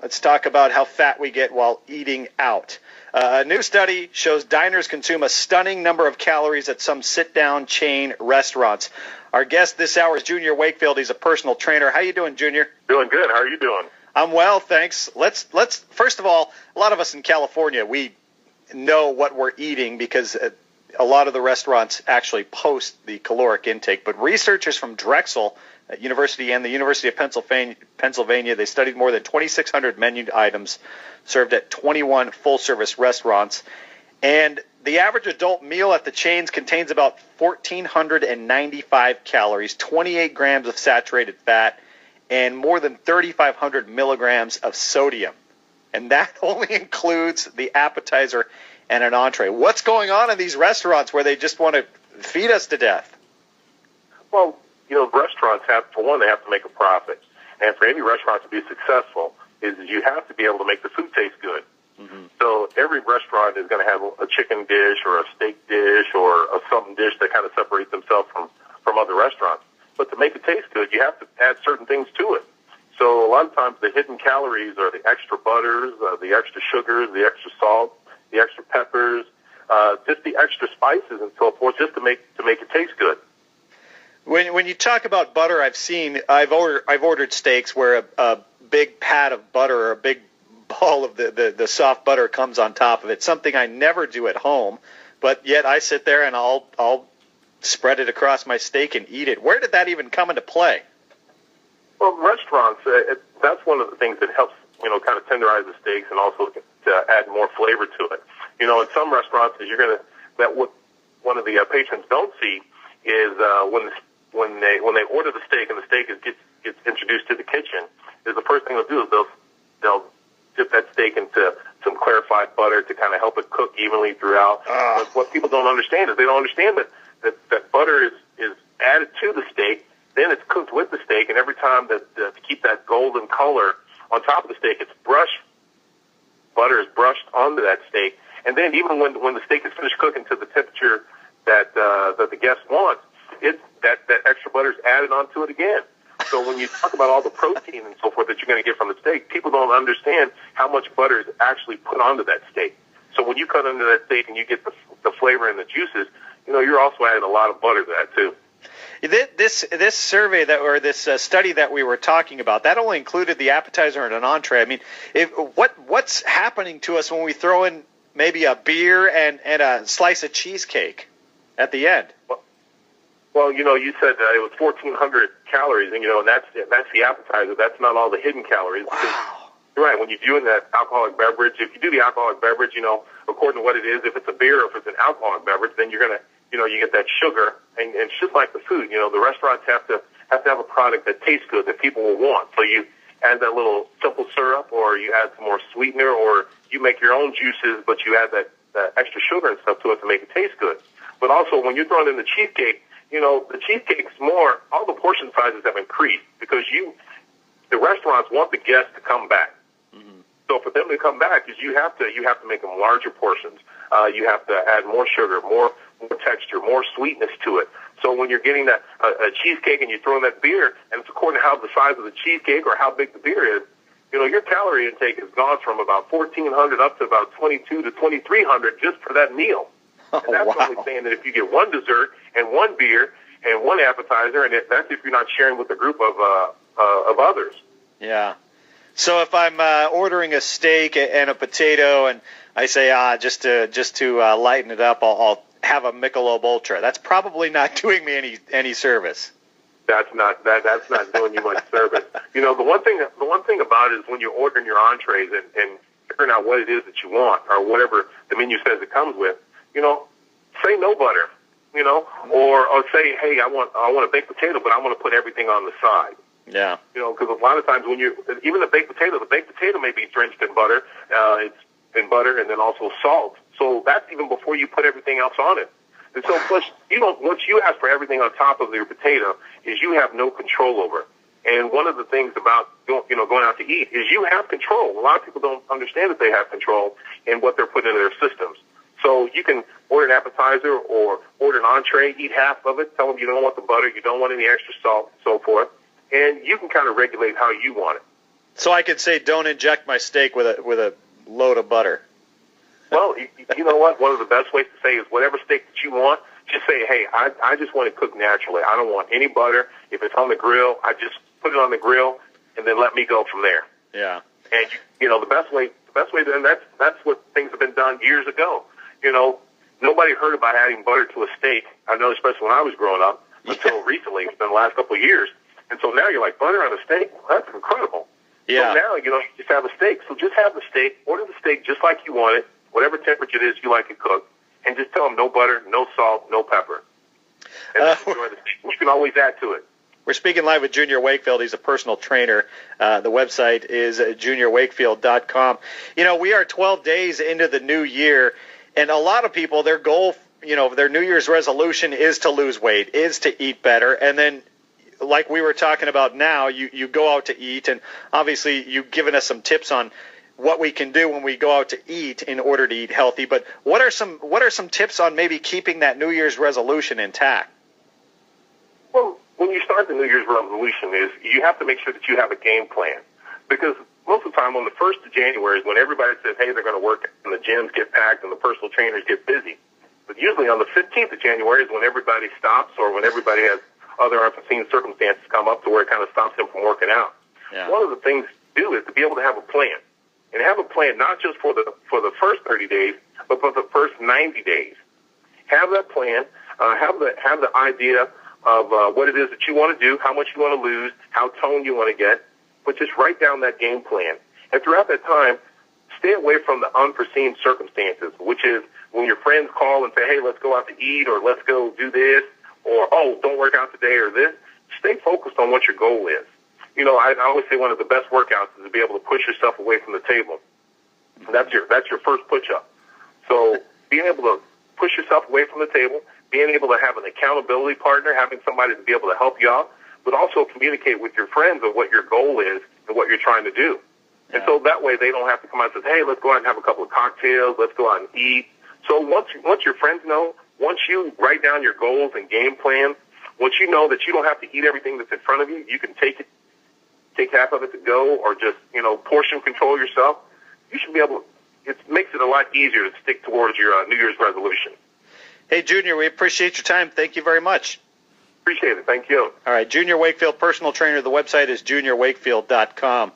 Let's talk about how fat we get while eating out. A new study shows diners consume a stunning number of calories at some sit-down chain restaurants. Our guest this hour is Junior Wakefield. He's a personal trainer. How you doing, Junior? Doing good. How are you doing? I'm well, thanks. Let's first of all, a lot of us in California, we know what we're eating because a lot of the restaurants actually post the caloric intake. But researchers from Drexel University and the University of Pennsylvania, they studied more than 2,600 menu items served at 21 full-service restaurants. And the average adult meal at the chains contains about 1,495 calories, 28 grams of saturated fat, and more than 3,500 milligrams of sodium. And that only includes the appetizer and an entree. What's going on in these restaurants where they just want to feed us to death? Well, restaurants have, for one, they have to make a profit. And for any restaurant to be successful, is you have to be able to make the food taste good. Mm-hmm. So every restaurant is going to have a chicken dish or a steak dish or a something dish that kind of separates themselves from other restaurants. But to make it taste good, you have to add certain things to it. So a lot of times the hidden calories are the extra butters, the extra sugars, the extra salt, the extra peppers, just the extra spices and so forth, just to make it taste good. When you talk about butter, I've ordered steaks where a big pat of butter or a big ball of the soft butter comes on top of it. Something I never do at home, but yet I sit there and I'll spread it across my steak and eat it. Where did that even come into play? Well, restaurants, that's one of the things that helps, kind of tenderize the steaks and also to add more flavor to it. In some restaurants, what one of the patrons don't see is when they order the steak and the steak gets introduced to the kitchen, is the first thing they'll do is they'll dip that steak into some clarified butter to kind of help it cook evenly throughout. But what people don't understand is they don't understand that butter is added to the steak, then it's cooked with the steak, and every time to keep that golden color on top of the steak, butter is brushed onto that steak, and then even when the steak is finished cooking to the temperature that the guest wants, that extra butter is added onto it again. So when you talk about all the protein and so forth that you're going to get from the steak, people don't understand how much butter is actually put onto that steak. So when you cut into that steak and you get the flavor and the juices, you're also adding a lot of butter to that too. This survey this study that we were talking about, that only included the appetizer and an entree. I mean, what's happening to us when we throw in maybe a beer and a slice of cheesecake at the end? Well, you said it was 1,400 calories, and that's the appetizer. That's not all the hidden calories. Wow. You're right. When you're doing that alcoholic beverage, if you do the alcoholic beverage, according to what it is, if it's a beer or if it's an alcoholic beverage, then you're gonna, you get that sugar, and it's just like the food. The restaurants have to have a product that tastes good that people will want. So you add that little simple syrup, or you add some more sweetener, or you make your own juices, but you add that extra sugar and stuff to it to make it taste good. But also, when you're throwing in the cheesecake, the cheesecake's all the portion sizes have increased because the restaurants want the guests to come back. Mm-hmm. So for them to come back, you have to make them larger portions. You have to add more sugar, more texture, more sweetness to it. So when you're getting a cheesecake and you throw in that beer, and it's according to how the size of the cheesecake or how big the beer is, your calorie intake has gone from about 1,400 up to about 2,200 to 2,300 just for that meal. And that's only saying that if you get one dessert and one beer and one appetizer, and that's if you're not sharing with a group of others. Yeah. So if I'm ordering a steak and a potato, and I say just to lighten it up, I'll have a Michelob Ultra. That's probably not doing me any service. That's not doing you much service. The one thing about it is when you're ordering your entrees and figuring out what it is that you want or whatever the menu says it comes with. Say no butter, or say, hey, I want a baked potato, but I want to put everything on the side. Yeah. Because a lot of times even the baked potato may be drenched in butter. It's in butter and then also salt. So that's even before you put everything else on it. And so plus, once you ask for everything on top of your potato, is you have no control over it. And one of the things about going out to eat is you have control. A lot of people don't understand that they have control in what they're putting into their systems. So you can order an appetizer or order an entree, eat half of it, tell them you don't want the butter, you don't want any extra salt, and so forth, and you can kind of regulate how you want it. So I could say, don't inject my steak with a load of butter. Well, you know what? One of the best ways to say is whatever steak that you want, just say, hey, I just want it cooked naturally. I don't want any butter. If it's on the grill, I just put it on the grill, and then let me go from there. Yeah. And the best way then that's what things have been done years ago. Nobody heard about adding butter to a steak. I know, especially when I was growing up, until recently, it's been the last couple of years. And so now you're like, butter on a steak? Well, that's incredible. Yeah. So now, you just have a steak. So just have the steak, order the steak just like you want it, whatever temperature it is you like it cooked, and just tell them no butter, no salt, no pepper. And enjoy the steak. You can always add to it. We're speaking live with Junior Wakefield. He's a personal trainer. The website is juniorwakefield.com. We are 12 days into the new year, and a lot of people, their goal, their New Year's resolution is to lose weight, is to eat better, and then like we were talking about now, you go out to eat, and obviously you've given us some tips on what we can do when we go out to eat in order to eat healthy. But what are some tips on maybe keeping that New Year's resolution intact? Well, when you start the New Year's resolution is you have to make sure that you have a game plan, because most of the time on the 1st of January is when everybody says, hey, they're going to work and the gyms get packed and the personal trainers get busy. But usually on the 15th of January is when everybody stops, or when everybody has other unforeseen circumstances come up to where it kind of stops them from working out. Yeah. One of the things to do is to be able to have a plan, and have a plan not just for the first 30 days, but for the first 90 days. Have that plan, have the idea of what it is that you want to do, how much you want to lose, how toned you want to get, but just write down that game plan. And throughout that time, stay away from the unforeseen circumstances, which is when your friends call and say, hey, let's go out to eat, or let's go do this, or, oh, don't work out today, or this. Stay focused on what your goal is. I always say one of the best workouts is to be able to push yourself away from the table. That's your first push-up. So being able to push yourself away from the table, being able to have an accountability partner, having somebody to be able to help you out, but also communicate with your friends of what your goal is and what you're trying to do. Yeah. And so that way they don't have to come out and say, hey, let's go out and have a couple of cocktails, let's go out and eat. So once your friends know, once you write down your goals and game plan, once you know that you don't have to eat everything that's in front of you, you can take half of it to go, or just, portion control yourself, you should be able to, it makes it a lot easier to stick towards your New Year's resolution. Hey, Junior, we appreciate your time. Thank you very much. Appreciate it. Thank you. All right, Junior Wakefield, personal trainer. The website is juniorwakefield.com.